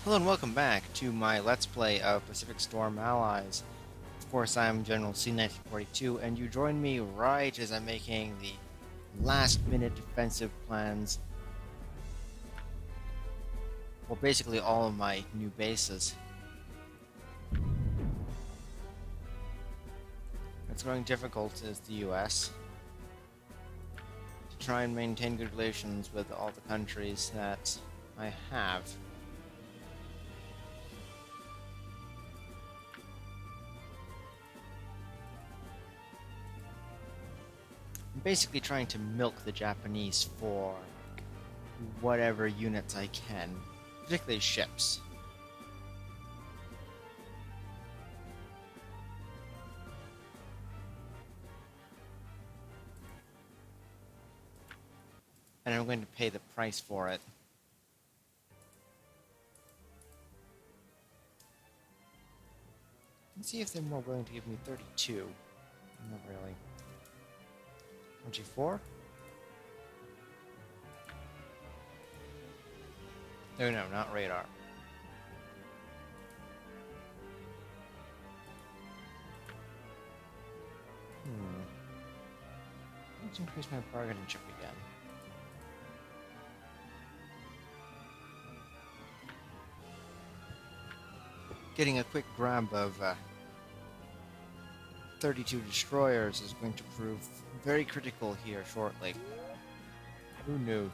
Hello and welcome back to my Let's Play of Pacific Storm Allies. Of course, I'm General C-1942, and you join me right as I'm making the last-minute defensive plans for basically all of my new bases. It's growing difficult as the US to try and maintain good relations with all the countries that I have. I'm basically trying to milk the Japanese for whatever units I can, particularly ships. And I'm going to pay the price for it. Let's see if they're more willing to give me 32. Not really. 24? Oh no, not radar. Let's increase my bargaining chip again. Getting a quick grab of 32 destroyers is going to prove very critical here shortly. Who knew?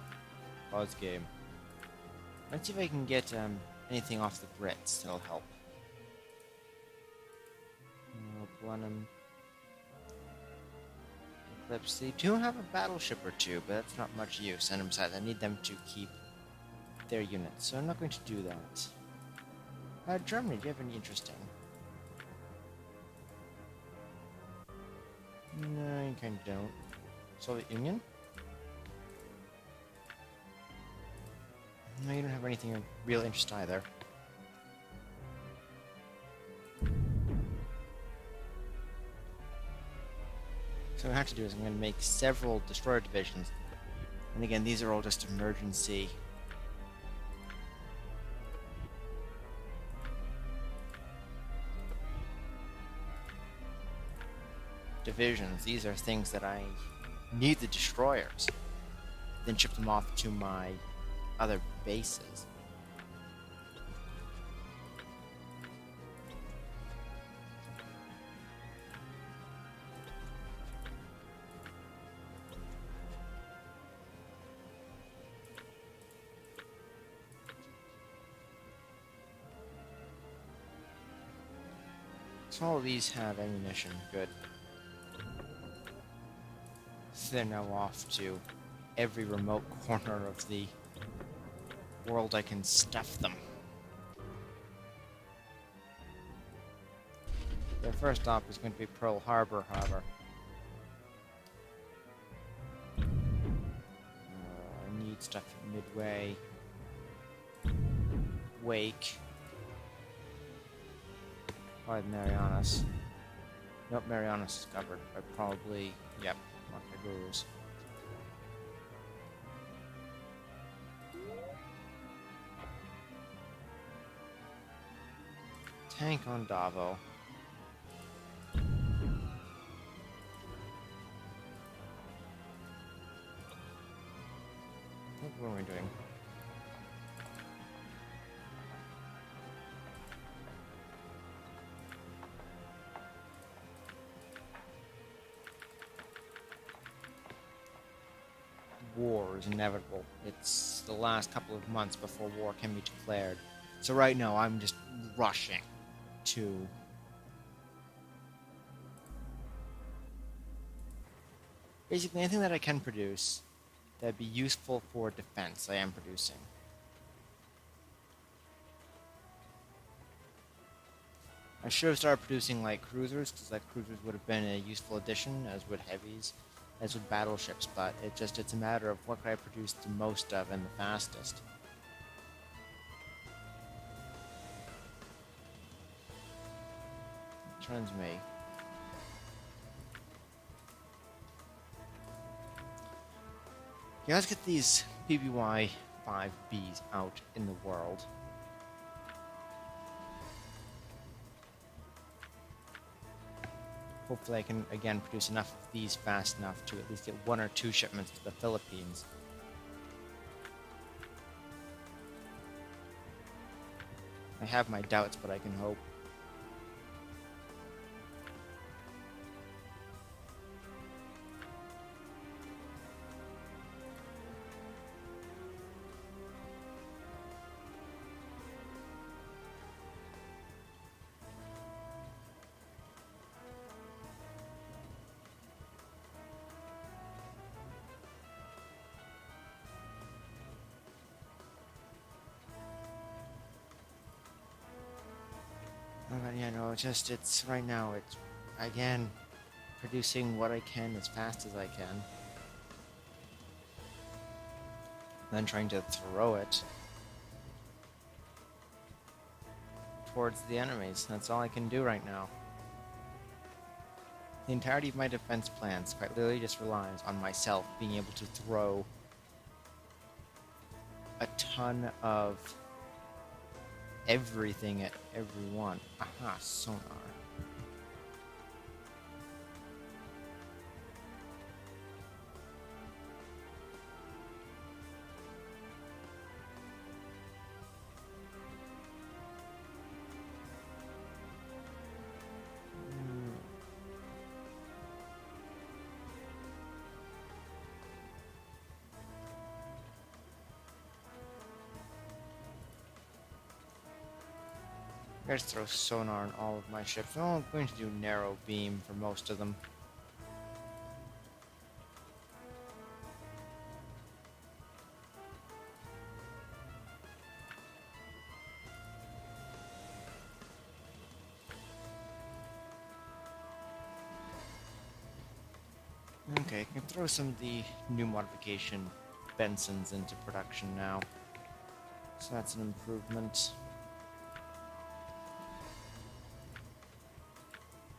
Pause game. Let's see if I can get anything off the Brits that'll help. Blenheim. Eclipse. They do have a battleship or two, but that's not much use. And besides, I need them to keep their units, so I'm not going to do that. Germany, do you have any interesting? No, you kind of don't. Soviet Union? No, you don't have anything of real interest either. So what I have to do is I'm going to make several destroyer divisions. And again, these are all just emergency divisions. These are things that I need the destroyers. Then ship them off to my other bases. So all of these have ammunition. Good. So they're now off to every remote corner of the world I can stuff them. Their first stop is going to be Pearl Harbor, however. I need stuff at Midway. Wake. Probably Marianas. Nope, Marianas is covered. But probably, yep, Monteguros. Tank on Davo. What are we doing? War is inevitable. It's the last couple of months before war can be declared. So right now I'm just rushing to basically anything that I can produce that'd be useful for defense, I am producing. I should have started producing like cruisers, because like cruisers would have been a useful addition, as would heavies, as would battleships, but it's a matter of what can I produce the most of and the fastest. Turns me. Yeah, let's get these PBY 5Bs out in the world. hopefully I can again produce enough of these fast enough to at least get 1 or 2 shipments to the Philippines. I have my doubts, but I can hope. But yeah, no, it's right now, it's, again, producing what I can as fast as I can. Then trying to throw it towards the enemies. That's all I can do right now. The entirety of my defense plans quite literally just relies on myself being able to throw a ton of everything at everyone. Aha, sonar. I just throw sonar on all of my ships. Well, I'm going to do narrow beam for most of them. Okay, I can throw some of the new modification Bensons into production now. So that's an improvement.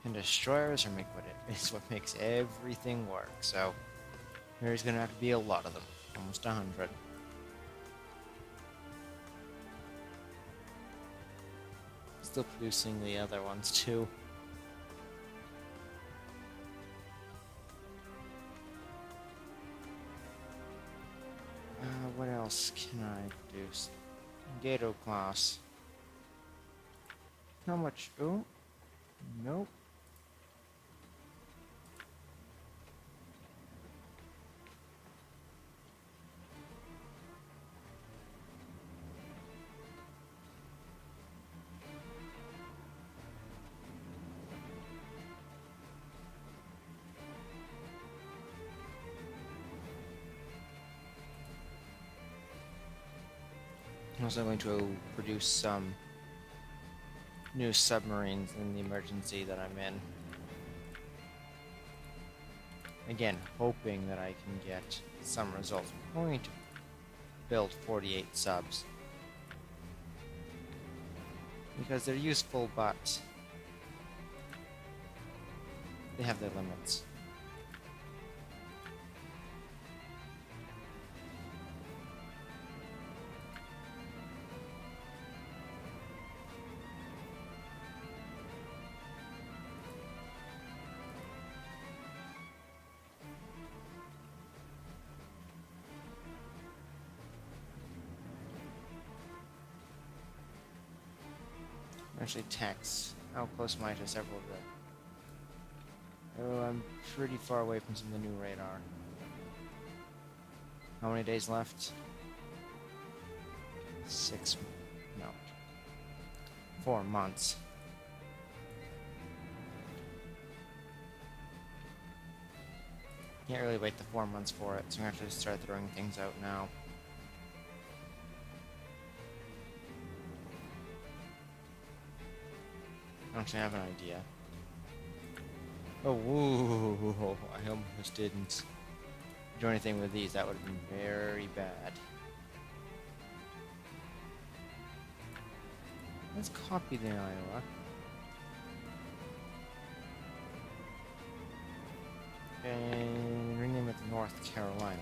And destroyers is what makes everything work. So there's gonna have to be a lot of them, almost 100. Still producing the other ones too. What else can I produce? Gato class. How much? Oh, nope. I'm also going to produce some new submarines in the emergency that I'm in. Again, hoping that I can get some results. I'm going to build 48 subs. Because they're useful, but they have their limits. Actually, text. How close am I to several of the... Oh, I'm pretty far away from some of the new radar. How many days left? 6... no. 4 months. Can't really wait the 4 months for it, so I'm gonna have to start throwing things out now. I actually have an idea. Oh, whoa, I almost didn't do anything with these. That would have been very bad. Let's copy the Iowa. And rename it to North Carolina.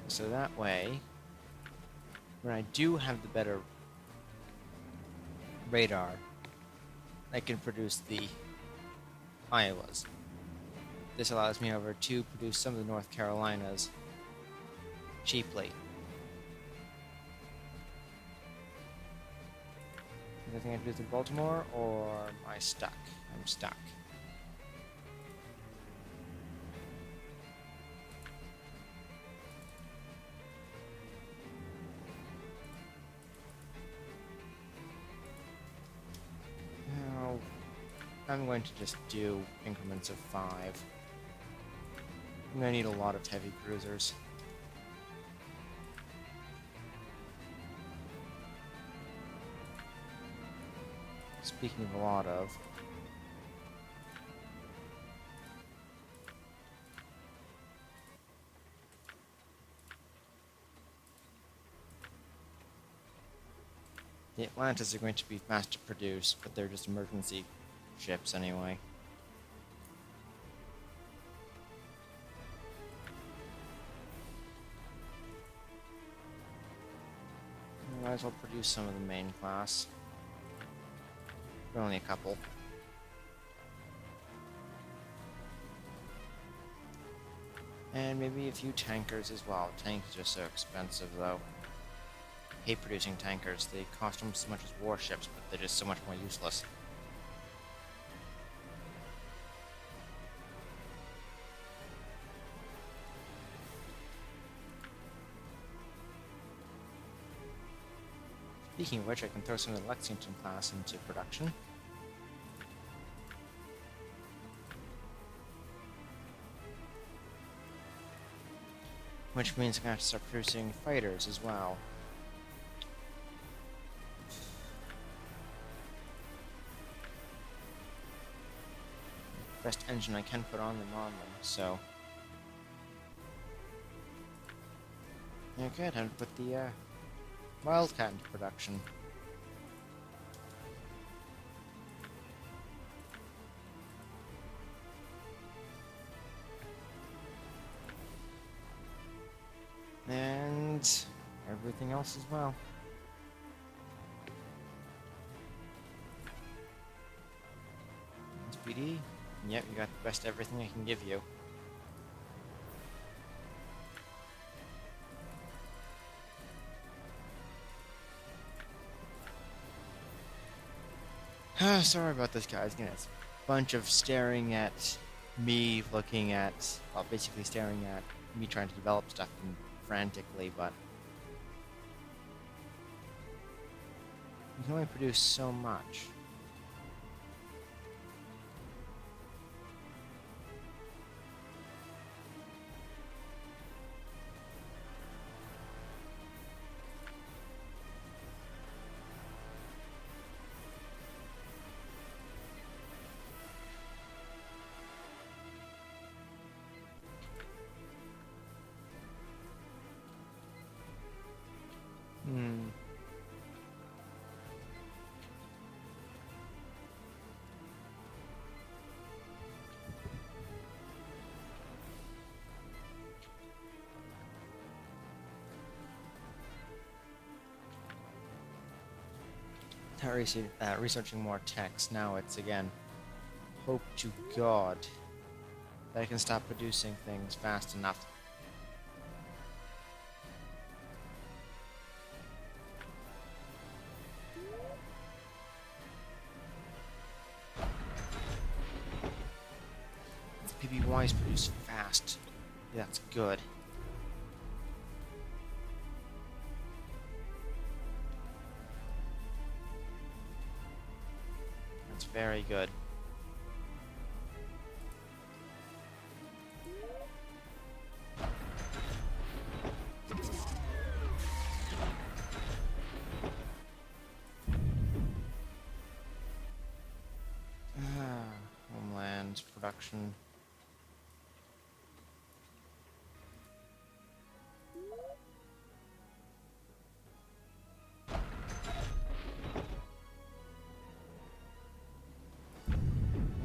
So that way, when I do have the better radar, I can produce the Iowas. This allows me, however, to produce some of the North Carolinas cheaply. Is there anything I can do with Baltimore, or am I stuck? I'm stuck. Now, I'm going to just do increments of 5. I'm going to need a lot of heavy cruisers. Speaking of a lot of, the Atlantis are going to be fast to produce, but they're just emergency ships anyway. Might as well produce some of the main class. But only a couple. And maybe a few tankers as well. Tanks are so expensive though. I hate producing tankers. They cost almost as much as warships, but they're just so much more useless. Speaking of which, I can throw some of the Lexington class into production. Which means I'm going to have to start producing fighters as well. Best engine I can put on them, so... Okay, time to put the Wildcat into production. And everything else as well. SPD. Yep, you got the best everything I can give you. Sorry about this, guys. Again, it's a bunch of staring at me, looking at, well, basically staring at me trying to develop stuff frantically, but you can only produce so much. Researching more text. Now it's again, hope to God that I can stop producing things fast enough. The PBYs produce fast. That's good. That's very good. Homeland production.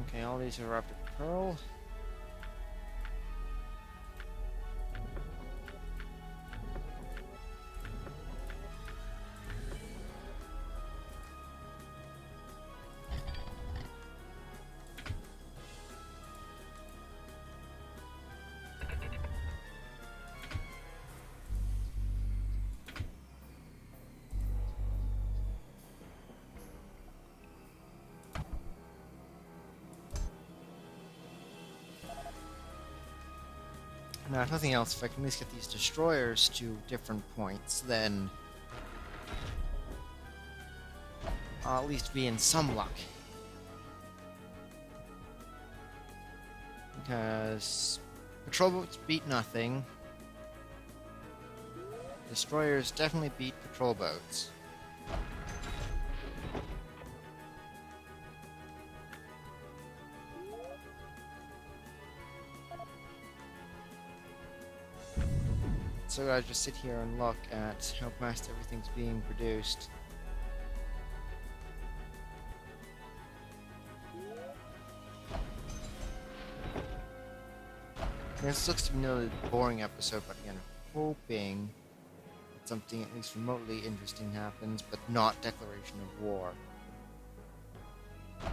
Okay, all these are up to Pearl. Now, if nothing else, if I can at least get these destroyers to different points, then I'll at least be in some luck. Because patrol boats beat nothing. Destroyers definitely beat patrol boats. So I just sit here and look at how fast everything's being produced. This looks to be another boring episode, but again, hoping that something at least remotely interesting happens, but not declaration of war. This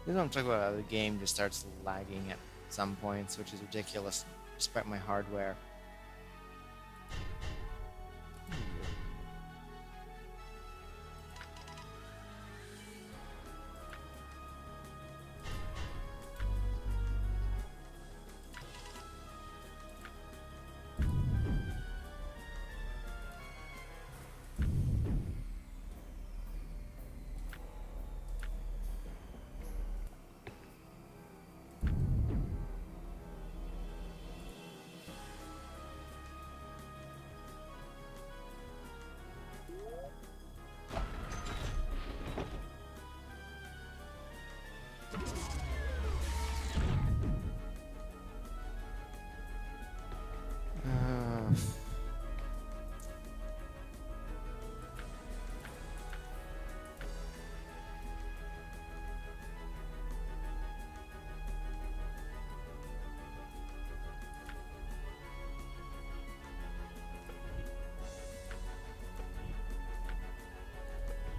is what I'm talking about. The game just starts lagging at some points, which is ridiculous, despite my hardware.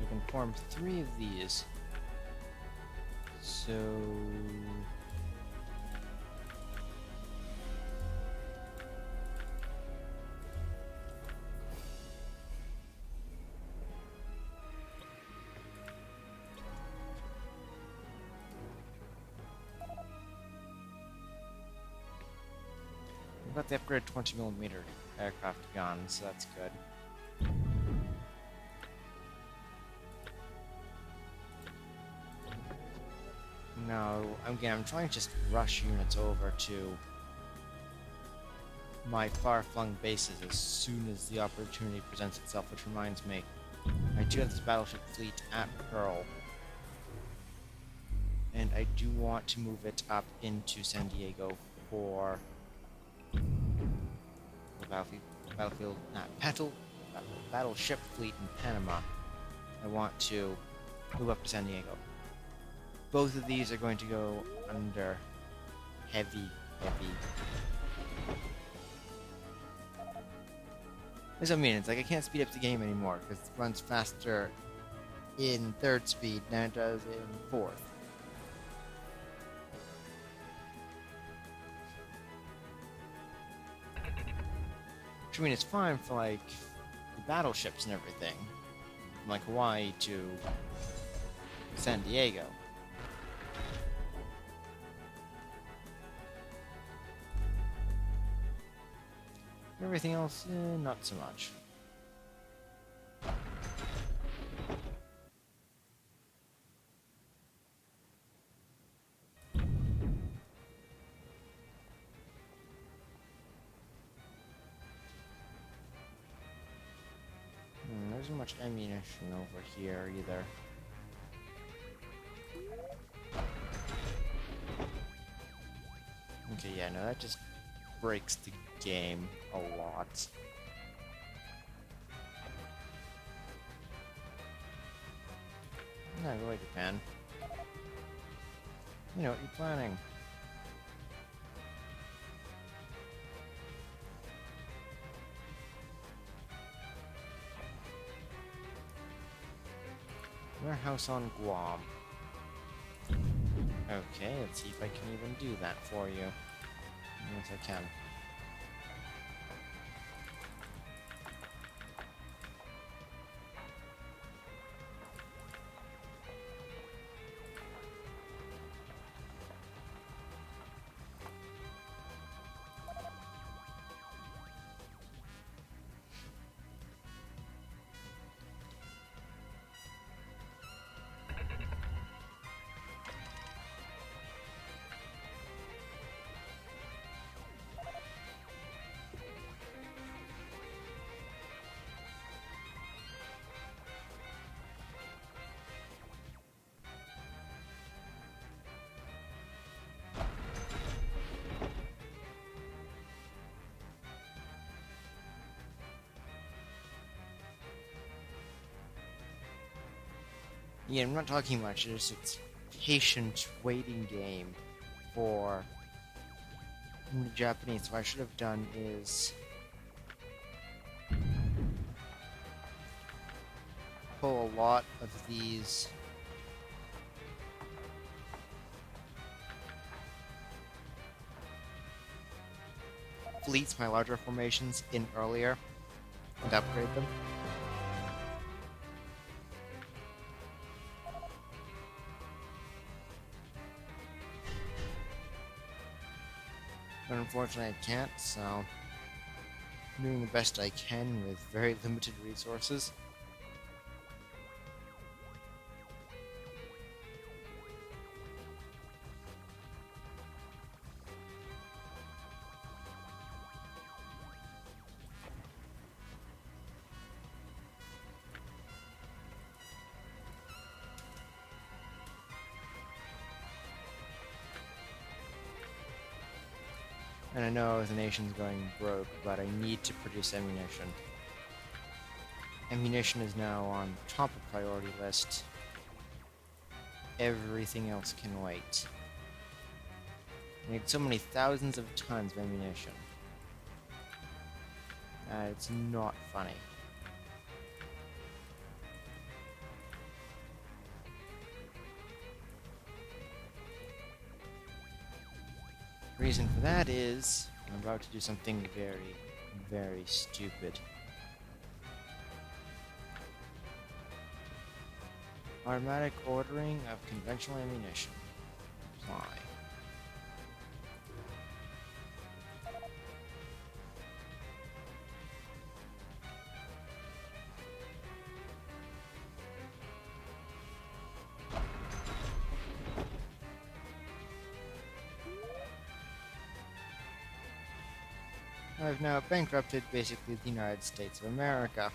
We can form 3 of these. So we've got the upgraded 20mm aircraft gun, so that's good. Now, again, I'm trying to just rush units over to my far-flung bases as soon as the opportunity presents itself, which reminds me, I do have this battleship fleet at Pearl, and I do want to move it up into San Diego for the battleship fleet in Panama. I want to move up to San Diego. Both of these are going to go under heavy. That's what I mean, it's like I can't speed up the game anymore, because it runs faster in 3rd speed than it does in 4th. Which, I mean, it's fine for, like, the battleships and everything. From, like, Hawaii to San Diego. Everything else, not so much. There isn't much ammunition over here either. Okay, yeah, no, that just breaks the game a lot. No, go away, Japan. You know what you're planning. Warehouse on Guam. Okay, let's see if I can even do that for you. Yes, I can. Yeah, I'm not talking much. It's a patient waiting game for the Japanese. What I should have done is pull a lot of these fleets, my larger formations, in earlier and upgrade them. But unfortunately I can't, so I'm doing the best I can with very limited resources. And I know the nation's going broke, but I need to produce ammunition. Ammunition is now on top of priority list. Everything else can wait. I need so many thousands of tons of ammunition. It's not funny. Reason for that is I'm about to do something very, very stupid. Automatic ordering of conventional ammunition. Apply. I've now bankrupted basically the United States of America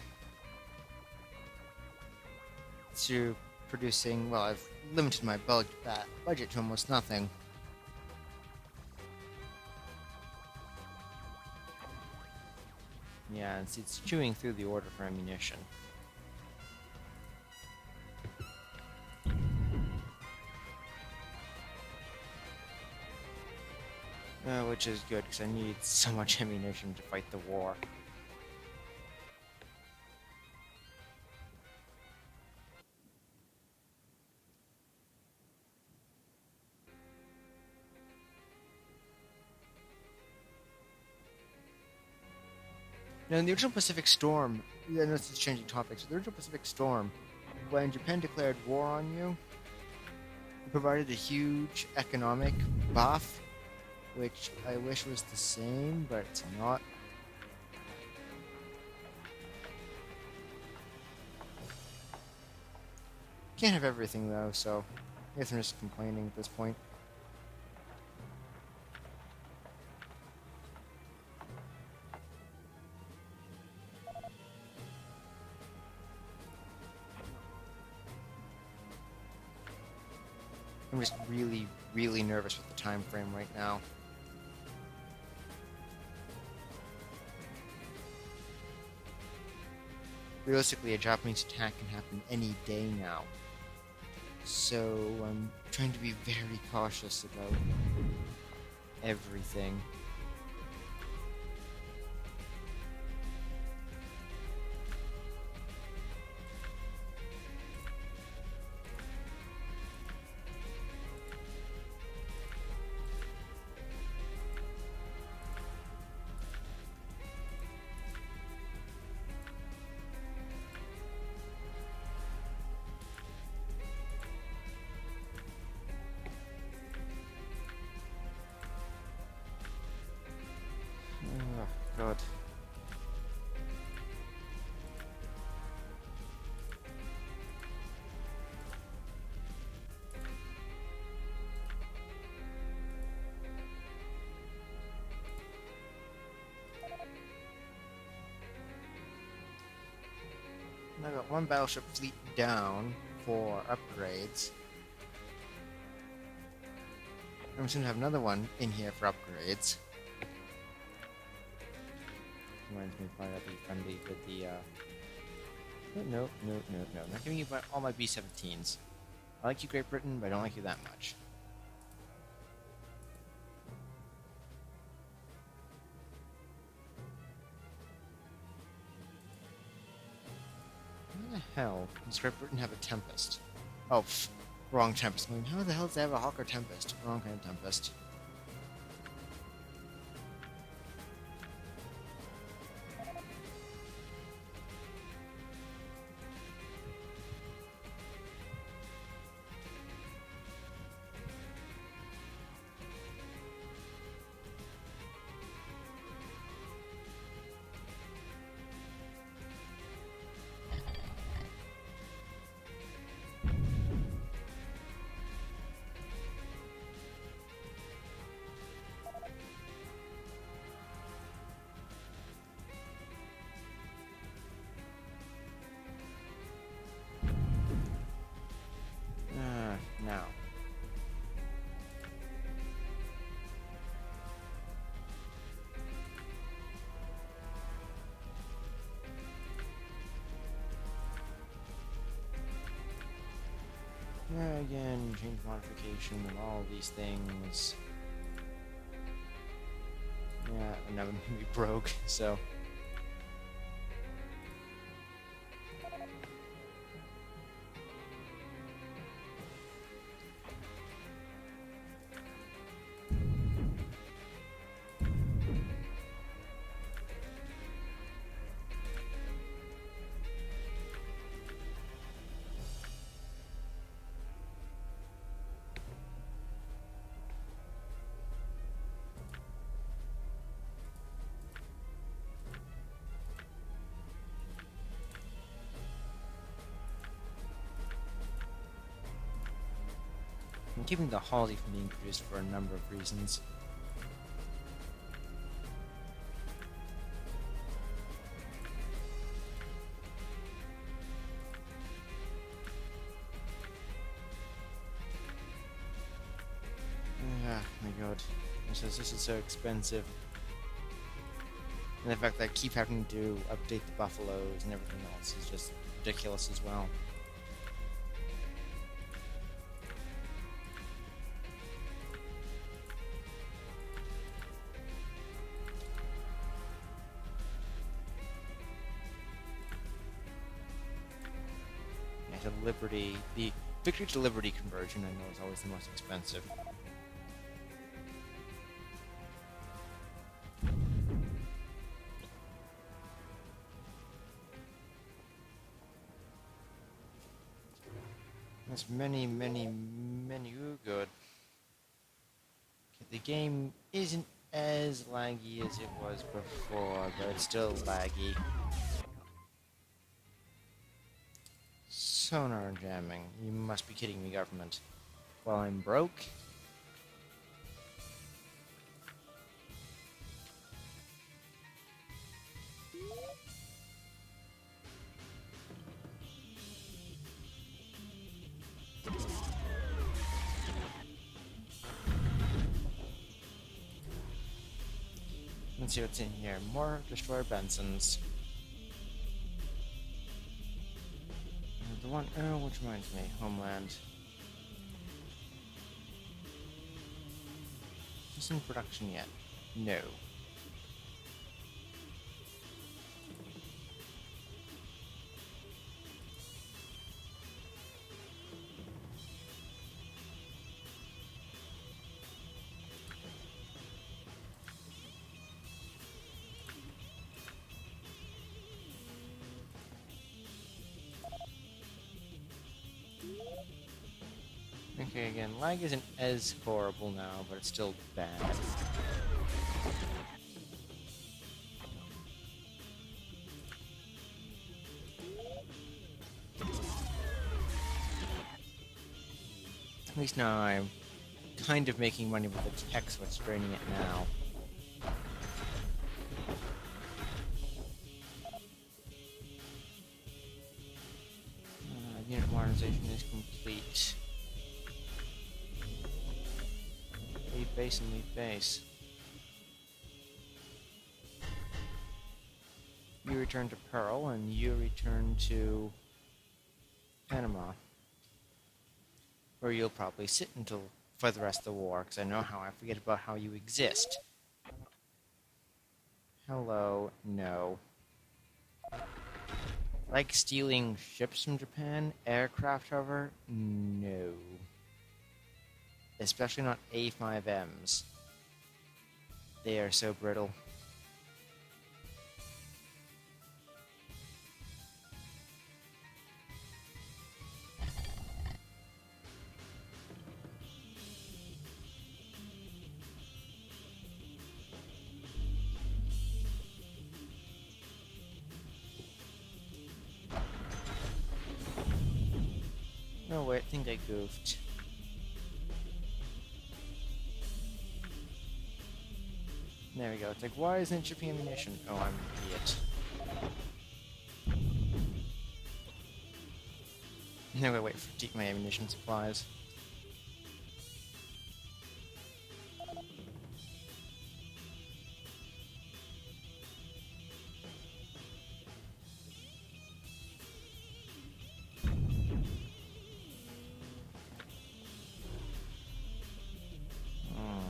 through producing, well, I've limited my budget to almost nothing. Yeah, it's chewing through the order for ammunition. Which is good, because I need so much ammunition to fight the war. Now, in the original Pacific Storm, yeah, this is changing topics. The original Pacific Storm, when Japan declared war on you, it provided a huge economic buff, which I wish was the same, but it's not. Can't have everything though, so I guess I'm just complaining at this point. I'm just really, really nervous with the time frame right now. Realistically, a Japanese attack can happen any day now. So I'm trying to be very cautious about everything. Oh, God. I got one battleship fleet down for upgrades. I'm just gonna have another one in here for upgrades. Reminds me, probably that'd be friendly with the No, no, no, no. Not giving you all my B-17s. I like you, Great Britain, but I don't like you that much. How the hell does Great Britain have a Tempest? Oh, wrong Tempest. I mean, how the hell does they have a Hawker Tempest? Wrong kind of Tempest. Now. Again, change modification and all these things. Yeah, and I'm gonna be broke, so. I'm keeping the Holly from being produced for a number of reasons. Ah, my god. This is so expensive. And the fact that I keep having to update the buffaloes and everything else is just ridiculous as well. Yeah, the Liberty, the Victory to Liberty conversion I know is always the most expensive. That's many, many, many. Ooh, good. Okay, the game isn't as laggy as it was before, but it's still laggy. Sonar jamming. You must be kidding me, government. Well, I'm broke. Let's see what's in here. More Destroyer Bensons. The one, oh, which reminds me, Homeland. Is this in production yet? No. Okay, again, lag isn't as horrible now, but it's still bad. At least now I'm kind of making money with the tech, so it's draining it now. Unit modernization is complete. Leave base and leave base. You return to Pearl, and you return to Panama, where you'll probably sit until for the rest of the war, because I know how I forget about how you exist. Hello, no. Like stealing ships from Japan, aircraft, however, no. Especially not A5Ms. They are so brittle. No, wait, I think I goofed. There we go. It's like, why isn't it shipping ammunition? Oh, I'm an idiot. No, wait for my ammunition supplies. Hmm.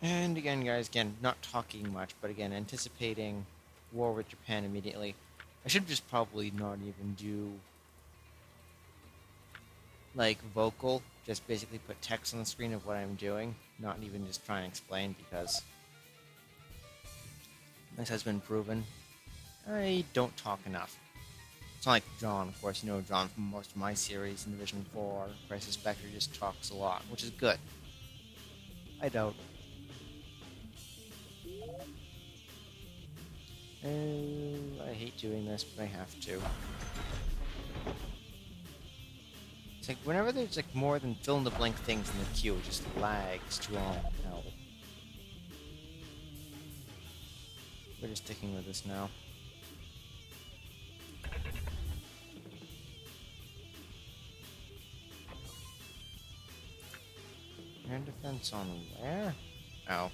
And again, guys, not talking much, but again, anticipating war with Japan immediately. I should just probably not even do, like, vocal, just basically put text on the screen of what I'm doing, not even just try and explain, because this has been proven. I don't talk enough. It's not like John, of course, you know John from most of my series in Division 4. Crisis Spectre just talks a lot, which is good. I don't. I hate doing this, but I have to. It's like whenever there's like more than fill-in-the-blank things in the queue, it just lags too long. No. We're just sticking with this now. Air defense on where? Oh.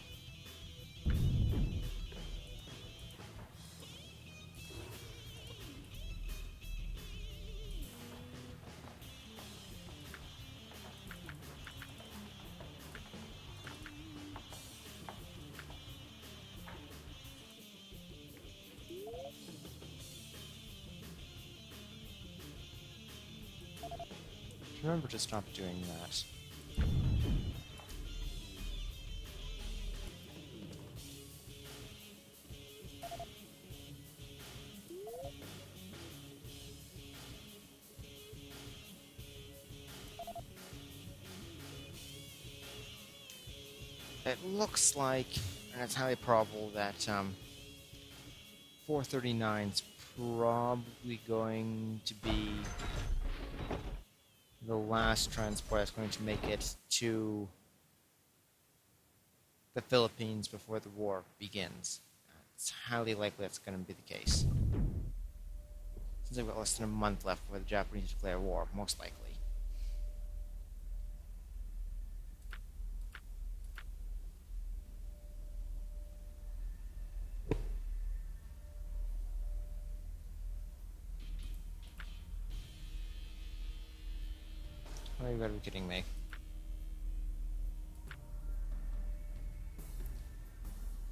Remember to stop doing that. It looks like, and it's highly probable that 439's probably going to be the last transport that's going to make it to the Philippines before the war begins. It's highly likely that's going to be the case. Since we've got less than a month left before the Japanese declare war, most likely. Oh, you gotta be kidding me.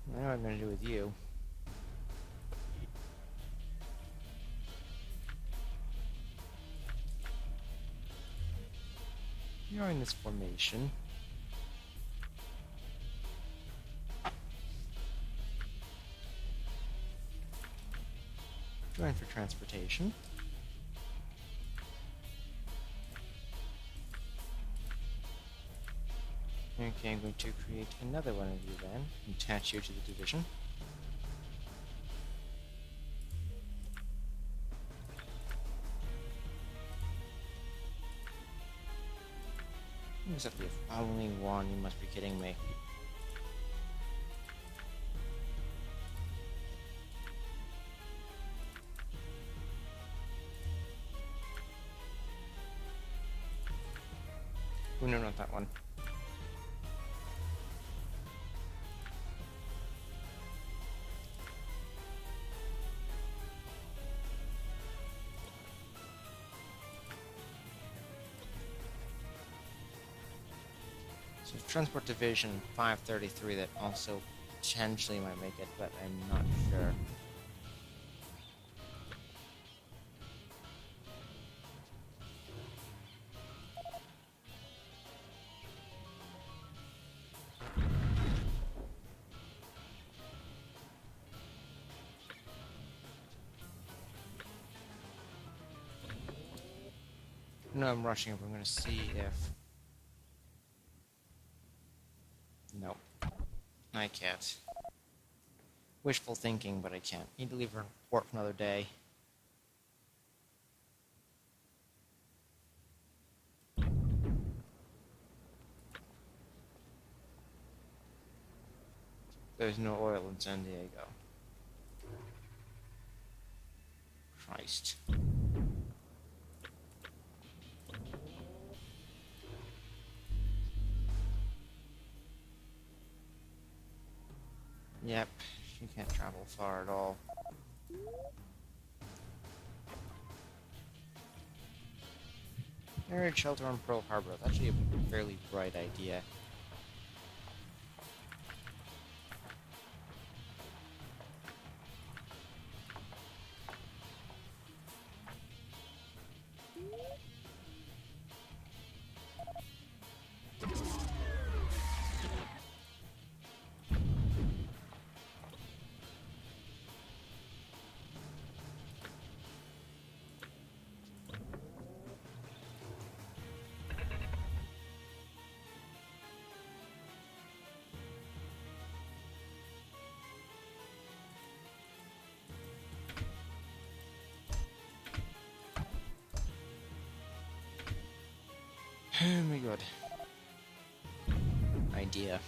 I know what I'm gonna do with you. You're in this formation. for transportation. Okay, I'm going to create another one of you then, attach you to the division. Exactly, only one, you must be kidding me. Oh no, not that one. So Transport Division 533 that also potentially might make it, but I'm not sure. No, I'm rushing up. I'm going to see if... No, I can't. Wishful thinking, but I can't. Need to leave her report for another day. There's no oil in San Diego. Christ. Yep, she can't travel far at all. Arid shelter on Pearl Harbor. That's actually a fairly bright idea. Oh my god. Idea.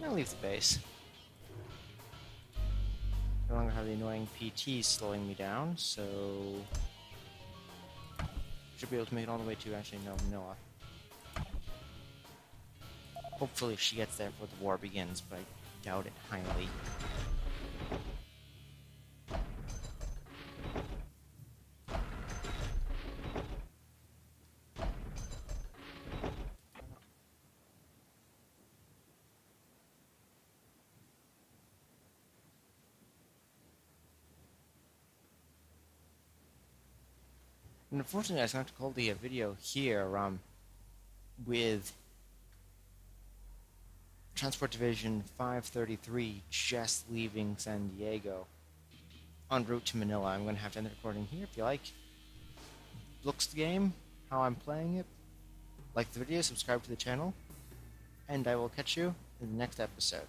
I'll leave the base. No longer have the annoying PT slowing me down, so... Should be able to make it all the way to, actually, no, Manila. Hopefully she gets there before the war begins, but I doubt it highly. And unfortunately, I was going to have to call the video here, with Transport Division 533 just leaving San Diego en route to Manila. I'm going to have to end the recording here if you like. Looks the game, how I'm playing it. Like the video, subscribe to the channel, and I will catch you in the next episode.